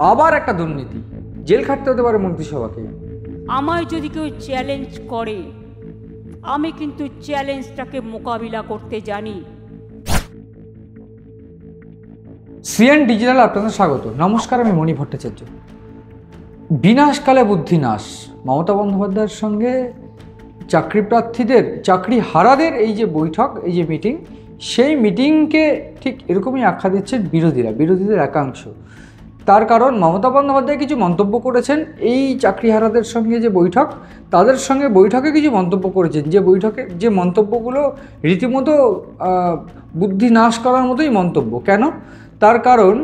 আবার একটা দুর্নীতি, জেল খাটতে হতে পারে মন্ত্রিসভাকে। আমায় যদি কেউ চ্যালেঞ্জ করে, আমি কিন্তু চ্যালেঞ্জটাকে মোকাবিলা করতে জানি। সিএন ডিজিটাল আপনাদের স্বাগত। নমস্কার, আমি মণি ভট্টাচার্য। বিনাশকালে বুদ্ধি নাশ, মমতা বন্দ্যোপাধ্যায়ের সঙ্গে চাকরি প্রার্থীদের, চাকরি হারাদের এই যে বৈঠক, এই যে মিটিং, সেই মিটিংকে ঠিক এরকমই আখ্যা দিচ্ছেন বিরোধীদের একাংশ। তার কারণ মমতা বন্দ্যোপাধ্যায় কিছু মন্তব্য করেছেন এই চাকরি হারাদের সঙ্গে যে বৈঠক, তাদের সঙ্গে বৈঠকে কিছু মন্তব্য করেছেন, যে বৈঠকে যে মন্তব্যগুলো রীতিমতো বুদ্ধি নাশ করার মতোই মন্তব্য। কেন? তার কারণ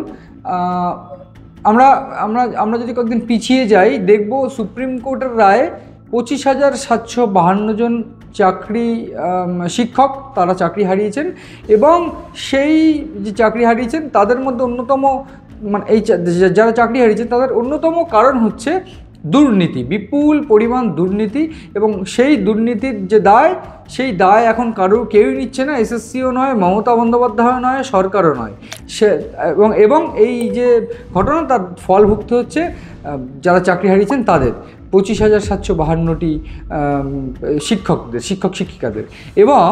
আমরা আমরা আমরা যদি কয়েকদিন পিছিয়ে যাই, দেখব সুপ্রিম কোর্টের রায় 25,752 জন চাকরি শিক্ষক তারা চাকরি হারিয়েছেন, এবং সেই যে চাকরি হারিয়েছেন তাদের মধ্যে অন্যতম, মানে এই যারা চাকরি হারিয়েছেন তাদের অন্যতম কারণ হচ্ছে দুর্নীতি, বিপুল পরিমাণ দুর্নীতি। এবং সেই দুর্নীতির যে দায়, সেই দায় এখন কেউই নিচ্ছে না। এসএসসিও নয়, মমতা বন্দ্যোপাধ্যায়ও নয়, সরকারও নয়। এবং এই যে ঘটনা, তার ফল ভুগতে হচ্ছে যারা চাকরি হারিয়েছেন তাদের, 25,752টি শিক্ষক শিক্ষিকাদের। এবং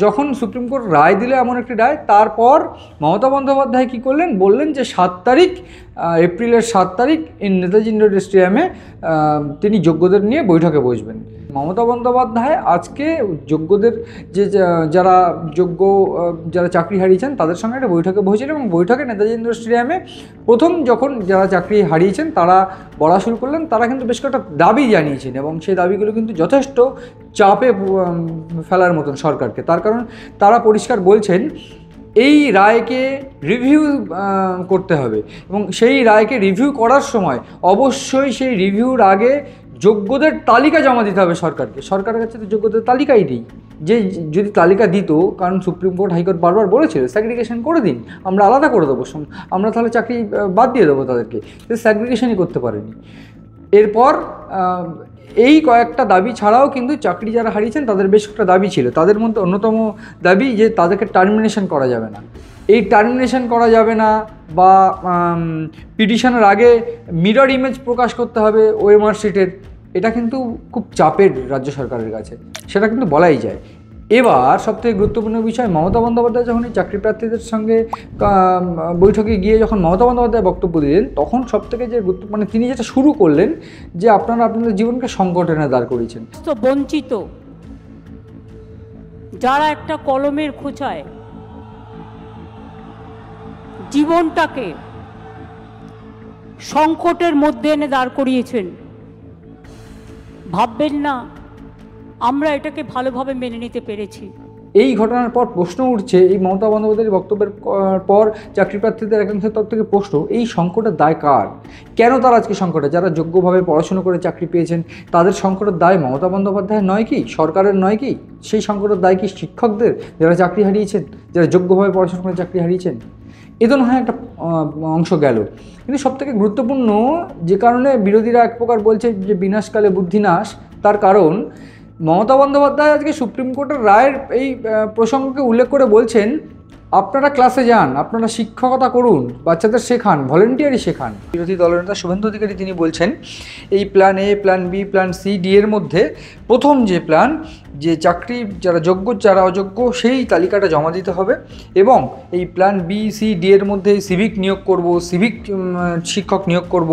যখন সুপ্রিম কোর্ট রায় দিলে, এমন একটি রায়, তারপর মমতা বন্দ্যোপাধ্যায় কী করলেন, বললেন যে 7 তারিখ, এপ্রিলের 7 তারিখ নেতাজি ইন্ডোর স্টেডিয়ামে তিনি যোগ্যদের নিয়ে বৈঠকে বসবেন। মমতা বন্দ্যোপাধ্যায় আজকে যোগ্যদের, যারা চাকরি হারিয়েছেন তাদের সঙ্গে একটা বৈঠকে বসেছিলেন, এবং বৈঠকে নেতাজি ইন্ডোর স্টেডিয়ামে প্রথম যখন যারা চাকরি হারিয়েছেন তারা বলা শুরু করলেন, তারা কিন্তু বেশ কয়েকটা দাবি জানিয়েছেন, এবং সেই দাবিগুলো কিন্তু যথেষ্ট চাপে ফেলার মতন সরকারকে। তার কারণ তারা পরিষ্কার বলছেন এই রায়কে রিভিউ করতে হবে, এবং সেই রায়কে রিভিউ করার সময় অবশ্যই সেই রিভিউর আগে যোগ্যদের তালিকা জমা দিতে হবে সরকারকে। সরকারের কাছে তো যোগ্যদের তালিকাই নেই। যে যদি তালিকা দিত, কারণ সুপ্রিম কোর্ট, হাইকোর্ট বারবার বলেছিল স্যাগ্রিগেশন করে দিন, আমরা আলাদা করে দেবো, আমরা তাহলে চাকরি বাদ দিয়ে দেবো তাদেরকে, স্যাগ্রিগেশনই করতে পারেনি। এরপর এই কয়েকটা দাবি ছাড়াও কিন্তু চাকরি যারা হারিয়েছেন তাদের বেশ একটা দাবি ছিল। তাদের মধ্যে অন্যতম দাবি যে তাদেরকে টার্মিনেশন করা যাবে না। এই টার্মিনেশন করা যাবে না, বা পিটিশনের আগে মিরর ইমেজ প্রকাশ করতে হবে ওএমআর শিটের, এটা কিন্তু খুব চাপের রাজ্য সরকারের কাছে, সেটা কিন্তু বলাই যায়। এবার সবথেকে গুরুত্বপূর্ণ বিষয়, মমতা বন্দ্যোপাধ্যায় যখন এই চাকরি প্রার্থীদের সঙ্গে বৈঠকে গিয়ে যখন মমতা বন্দ্যোপাধ্যায় বক্তব্য দিলেন, তখন সবথেকে যে মানে তিনি যেটা শুরু করলেন, যে আপনারা আপনাদের জীবনকে সংকটে এনে দাঁড় করিয়েছেন। তো বঞ্চিত যারা একটা কলমের খোঁচায় জীবনটাকে সংকটের মধ্যে এনে দাঁড় করিয়েছেন, ভাববেন না আমরা এটাকে ভালোভাবে মেনে নিতে পেরেছি। এই ঘটনার পর প্রশ্ন উঠছে, এই মমতা বন্দ্যোপাধ্যায়ের বক্তব্যের পর চাকরি প্রার্থীদের একাংশের তরফ থেকে প্রশ্ন, এই সংকটের দায় কার? কেন তারা আজকে সংকটে? যারা যোগ্যভাবে পড়াশুনো করে চাকরি পেয়েছেন তাদের সংকটের দায় মমতা বন্দ্যোপাধ্যায়ের নয় কি, সরকারের নয় কি? সেই সংকটের দায় কি শিক্ষকদের, যারা চাকরি হারিয়েছেন, যারা যোগ্যভাবে পড়াশোনা করে চাকরি হারিয়েছেন? এ তো না হয় একটা অংশ গেল, কিন্তু সবথেকে গুরুত্বপূর্ণ যে কারণে বিরোধীরা এক প্রকার বলছে যে বিনাশকালে বুদ্ধি নাশ, তার কারণ মমতা বন্দ্যোপাধ্যায় আজকে সুপ্রিম কোর্টের রায়ের এই প্রসঙ্গকে উল্লেখ করে বলছেন, আপনারা ক্লাসে যান, আপনারা শিক্ষকতা করুন, বাচ্চাদের শেখান, ভলেন্টিয়ারি শেখান। বিরোধী দলনেতা শুভেন্দু অধিকারী তিনি বলছেন, এই plan A, plan B, plan C, D এর মধ্যে প্রথম যে প্ল্যান, যে চাকরি যারা যোগ্য যারা অযোগ্য সেই তালিকাটা জমা দিতে হবে, এবং এই প্ল্যান বি, সি, ডি এর মধ্যে সিভিক নিয়োগ করব, সিভিক শিক্ষক নিয়োগ করব,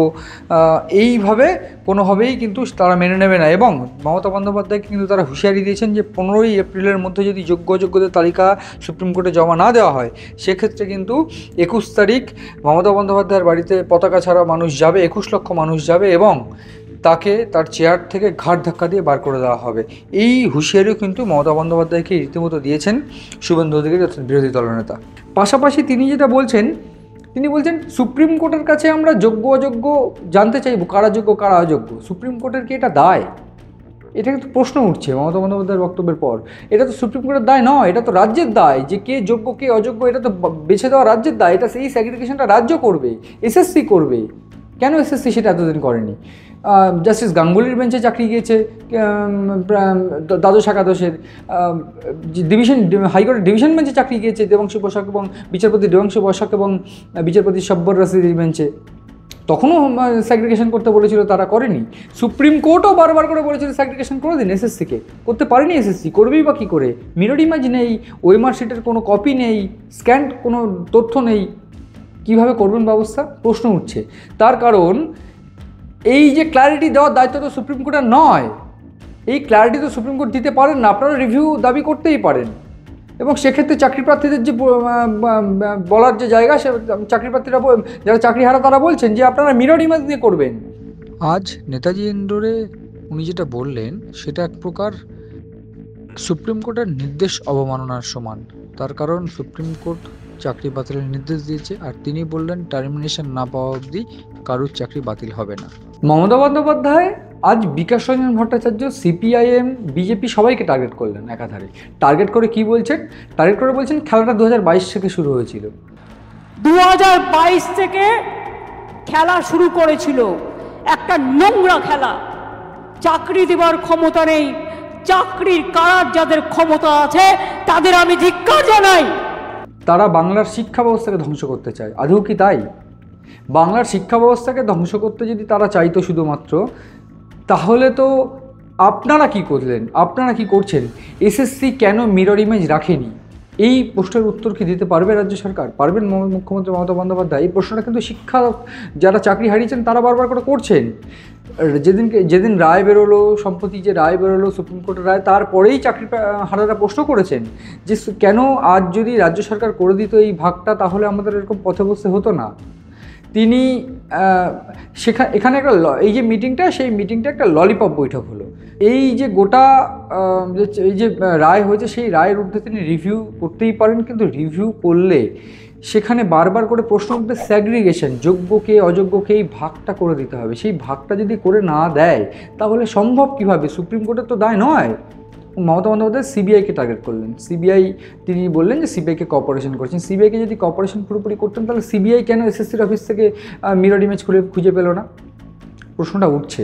এইভাবে কোনোভাবেই কিন্তু তারা মেনে নেবে না। এবং মমতা বন্দ্যোপাধ্যায়কে কিন্তু তারা হুঁশিয়ারি দিয়েছেন যে 15ই এপ্রিলের মধ্যে যদি যোগ্যদের তালিকা সুপ্রিম কোর্টে জমা না দেওয়া হয়, সেক্ষেত্রে কিন্তু 21 তারিখ মমতা বন্দ্যোপাধ্যায়ের বাড়িতে পতাকা ছাড়া মানুষ যাবে, 21 লক্ষ মানুষ যাবে, এবং তাকে তার চেয়ার থেকে ঘাট ধাক্কা দিয়ে বার করে দেওয়া হবে। এই হুঁশিয়ারিও কিন্তু মমতা বন্দ্যোপাধ্যায়কে রীতিমতো দিয়েছেন শুভেন্দু অধিকারী, অর্থাৎ বিরোধী দলনেতা। পাশাপাশি তিনি যেটা বলছেন, তিনি বলছেন সুপ্রিম কোর্টের কাছে আমরা যোগ্য অযোগ্য জানতে চাইব, কারা যোগ্য কারা অযোগ্য। সুপ্রিম কোর্টের কি এটা দায়? এটা কিন্তু প্রশ্ন উঠছে মমতা বন্দ্যোপাধ্যায়ের বক্তব্যের পর। এটা তো সুপ্রিম কোর্টের দায় নয়, এটা তো রাজ্যের দায়, যে কে যোগ্য কে অযোগ্য এটা তো বেছে দেওয়া রাজ্যের দায়। এটা সেই স্যাগ্রিগেশনটা রাজ্য করবে, এসএসসি করবে। কেন এসএসসি সেটা এতদিন করেনি? জাস্টিস গাঙ্গুলির বেঞ্চে চাকরি গিয়েছে দ্বাদশ একাদশের, হাইকোর্টের ডিভিশন বেঞ্চে চাকরি গিয়েছে দেবাংশু বসাক এবং বিচারপতি দেবাংশু বসাক এবং বিচারপতি সব্বর রশিদির বেঞ্চে। তখনও স্যাগ্রিগেশন করতে বলেছিল, তারা করেনি। সুপ্রিম কোর্টও বারবার করে বলেছিল স্যাগ্রিগেশন করে দিন এসএসসিকে, করতে পারেনি এসএসসি, করবেই বা কী করে? মিরর ইমেজ নেই, ওএমআর শিটের কোনো কপি নেই, স্ক্যান্ড কোনো তথ্য নেই, কীভাবে করবেন ব্যবস্থা? প্রশ্ন উঠছে। তার কারণ এই যে ক্ল্যারিটি দেওয়ার দায়িত্ব তো সুপ্রিম কোর্টের নয়, এই ক্ল্যারিটি তো সুপ্রিম কোর্ট দিতে পারেন না, আপনারা রিভিউ দাবি করতেই পারেন। এবং সেক্ষেত্রে চাকরি প্রার্থীদের যে বলার যে জায়গা, সে চাকরি প্রার্থীরা যারা চাকরি হারা তারা বলছেন যে আপনারা মিরর ইমেজ দিয়ে করবেন। আজ নেতাজি ইন্ডোরে উনি যেটা বললেন সেটা এক প্রকার সুপ্রিম কোর্টের নির্দেশ অবমাননার সমান। তার কারণ সুপ্রিম কোর্ট চাকরি বাতিলের নির্দেশ দিয়েছে, আর তিনি বললেন টার্মিনেশন না পাওয়া অবধি কারুর চাকরি বাতিল হবে না। মমতা বন্দ্যোপাধ্যায় আজ বিকাশ রঞ্জন ভট্টাচার্য, সিপিআইএম, বিজেপি সবাইকে টার্গেট করলেন একাধারে। টার্গেট করে কি বলছেন? টার্গেট করে বলছেন খেলাটা 2022 থেকে শুরু হয়েছিল। 2022 থেকে খেলা শুরু করেছিল, একটা নোংরা খেলা। চাকরি দেওয়ার ক্ষমতা নেই, চাকরির কারার যাদের ক্ষমতা আছে তাদের আমি ধিক্কার জানাই। তারা বাংলার শিক্ষা ব্যবস্থাকে ধ্বংস করতে চায়। আদৌ কি তাই? বাংলার শিক্ষা ব্যবস্থাকে ধ্বংস করতে যদি তারা চাইতো শুধুমাত্র, তাহলে তো আপনারা কি করলেন, আপনারা কি করছেন? এসএসসি কেন মিরর ইমেজ রাখেনি, এই প্রশ্নের উত্তর কি দিতে পারবে রাজ্য সরকার? পারবেন মুখ্যমন্ত্রী মমতা বন্দ্যোপাধ্যায়? এই প্রশ্নটা কিন্তু শিক্ষা যারা চাকরি হারিয়েছেন তারা বারবার করে করছেন। যেদিন রায় বেরোলো, সম্প্রতি যে রায় বেরোলো সুপ্রিম কোর্টের রায়, তারপরেই চাকরি হারারা প্রশ্ন করেছেন যে কেন আজ যদি রাজ্য সরকার করে দিত এই ভাগটা, তাহলে আমাদের এরকম পথে বসতে হতো না। তিনি এখানে একটা এই যে মিটিংটা, সেই মিটিংটা একটা ললিপপ বৈঠক হলো। এই যে গোটা এই যে রায় হয়েছে, সেই রায়ের ঊর্ধ্বে তিনি রিভিউ করতেই পারেন, কিন্তু রিভিউ করলে সেখানে বারবার করে প্রশ্ন উঠবে স্যাগ্রিগেশন, যোগ্যকে অযোগ্যকে এই ভাগটা করে দিতে হবে। সেই ভাগটা যদি করে না দেয় তাহলে সম্ভব কীভাবে? সুপ্রিম কোর্টের তো দায় নয়। মমতা বন্দ্যোপাধ্যায় সিবিআইকে টার্গেট করলেন। সিবিআই, তিনি বললেন যে সিবিআইকে কোঅপারেশন করছেন। সিবিআইকে যদি কোঅপারেশন পুরোপুরি করতেন তাহলে সিবিআই কেন এসএসসির অফিস থেকে মিরর ইমেজ খুঁজে পেল না? প্রশ্নটা উঠছে।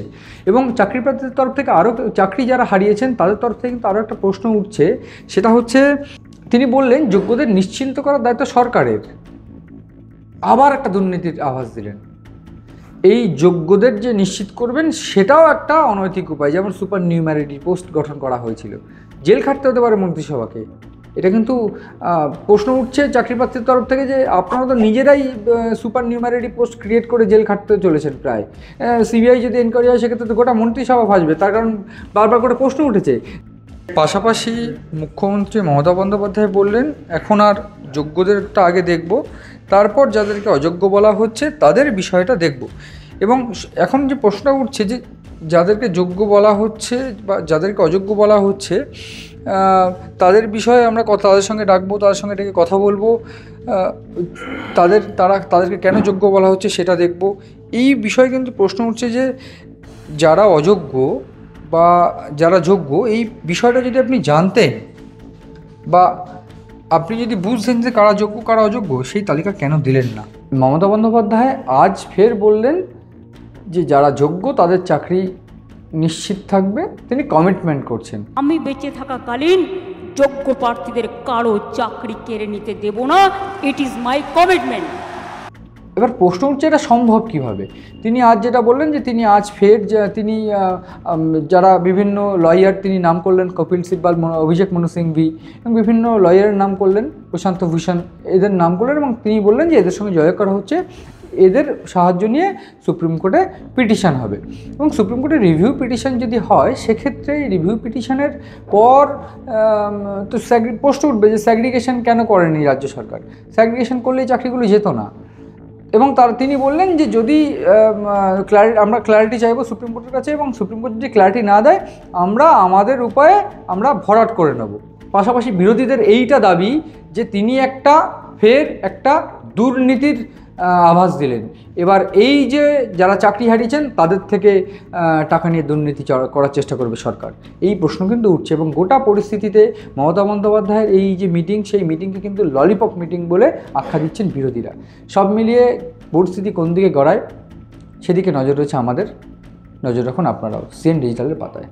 এবং চাকরি প্রার্থীদের তরফ থেকে আরও, চাকরি যারা হারিয়েছেন তাদের তরফ থেকে কিন্তু আরও একটা প্রশ্ন উঠছে। সেটা হচ্ছে, তিনি বললেন যোগ্যদের নিশ্চিন্ত করার দায়িত্ব সরকারের। আবার একটা দুর্নীতির আভাস দিলেন। এই যোগ্যদের যে নিশ্চিত করবেন সেটাও একটা অনৈতিক উপায়। যেমন সুপার নিউম্যারিটি পোস্ট গঠন করা হয়েছিল, জেল খাটতে হতে পারে মন্ত্রিসভাকে। এটা কিন্তু প্রশ্ন উঠছে চাকরি প্রার্থীর তরফ থেকে যে আপনারা তো নিজেরাই সুপার নিউম্যারিটি পোস্ট ক্রিয়েট করে জেল খাটতে চলেছেন প্রায়। সিবিআই যদি এনকোয়ারি হয় সেক্ষেত্রে তো গোটা মন্ত্রিসভা ভাসবে, তার কারণ বারবার করে প্রশ্ন উঠেছে। পাশাপাশি মুখ্যমন্ত্রী মমতা বন্দ্যোপাধ্যায় বললেন এখন আর যোগ্যদেরটা আগে দেখব, তারপর যাদেরকে অযোগ্য বলা হচ্ছে তাদের বিষয়টা দেখব। এবং এখন যে প্রশ্নটা উঠছে যে যাদেরকে যোগ্য বলা হচ্ছে বা যাদেরকে অযোগ্য বলা হচ্ছে, তাদের বিষয়ে আমরা তাদের সঙ্গে ডাকবো, তাদের সঙ্গে ডেকে কথা বলবো, তাদেরকে কেন যোগ্য বলা হচ্ছে সেটা দেখব। এই বিষয়ে কিন্তু প্রশ্ন উঠছে যে যারা অযোগ্য বা যারা যোগ্য, এই বিষয়টা যদি আপনি জানতেন বা আপনি যদি বুঝতেন যে কারা যোগ্য কারা অযোগ্য, সেই তালিকা কেন দিলেন না? মমতা বন্দ্যোপাধ্যায় আজ ফের বললেন যে যারা যোগ্য তাদের চাকরি নিশ্চিত থাকবে, তিনি কমিটমেন্ট করছেন। আমি বেঁচে থাকাকালীন যোগ্য প্রার্থীদের কারো চাকরি কেড়ে নিতে দেব না, ইট ইজ মাই কমিটমেন্ট। এবার প্রশ্ন উঠছে এটা সম্ভব কিভাবে? তিনি আজ যেটা বললেন যে তিনি আজ ফের তিনি যারা বিভিন্ন লয়ার তিনি নাম করলেন, কপিল সিব্বাল, অভিষেক মনু সিংভি এবং বিভিন্ন লয়ারের নাম করলেন, প্রশান্ত ভূষণ, এদের নাম করলেন এবং তিনি বললেন যে এদের সঙ্গে জয় করা হচ্ছে, এদের সাহায্য নিয়ে সুপ্রিম কোর্টে পিটিশন হবে। এবং সুপ্রিম কোর্টে রিভিউ পিটিশন যদি হয় সেক্ষেত্রে এই রিভিউ পিটিশনের পর তো প্রশ্ন উঠবে যে স্যাগ্রিগেশন কেন করেনি রাজ্য সরকার? স্যাগ্রিগেশন করলে এই চাকরিগুলো যেত না। এবং তিনি বললেন যে যদি আমরা ক্ল্যারিটি চাইবো সুপ্রিম কোর্টের কাছে, এবং সুপ্রিম কোর্ট যদি ক্ল্যারিটি না দেয় আমরা আমাদের উপায়ে আমরা ভরাট করে নেব। পাশাপাশি বিরোধীদের এইটা দাবি যে তিনি ফের একটা দুর্নীতির আভাস দিলেন। এবার এই যে যারা চাকরি হারিয়েছেন তাদের থেকে টাকা নিয়ে দুর্নীতি করার চেষ্টা করবে সরকার, এই প্রশ্ন কিন্তু উঠছে। এবং গোটা পরিস্থিতিতে মমতা বন্দ্যোপাধ্যায়ের এই যে মিটিং, সেই মিটিংকে কিন্তু ললিপপ মিটিং বলে আখ্যা দিচ্ছেন বিরোধীরা। সব মিলিয়ে পরিস্থিতি কোন দিকে গড়ায় সেদিকে নজর রয়েছে আমাদের। নজর রাখুন আপনারাও সিএন ডিজিটালের পাতায়।